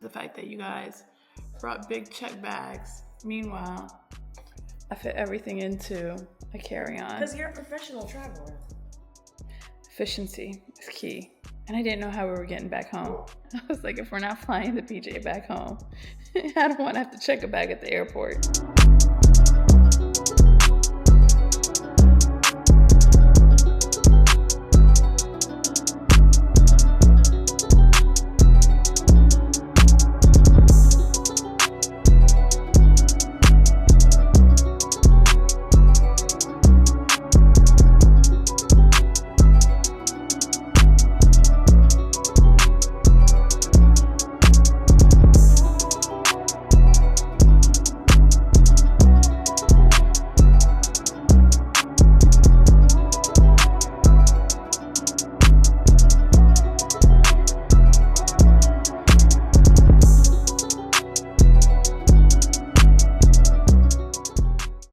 The fact that you guys brought big check bags. Meanwhile, I fit everything into a carry-on. Because you're a professional traveler. Efficiency is key. And I didn't know how we were getting back home. I was like, if we're not flying the PJ back home, I don't want to have to check a bag at the airport.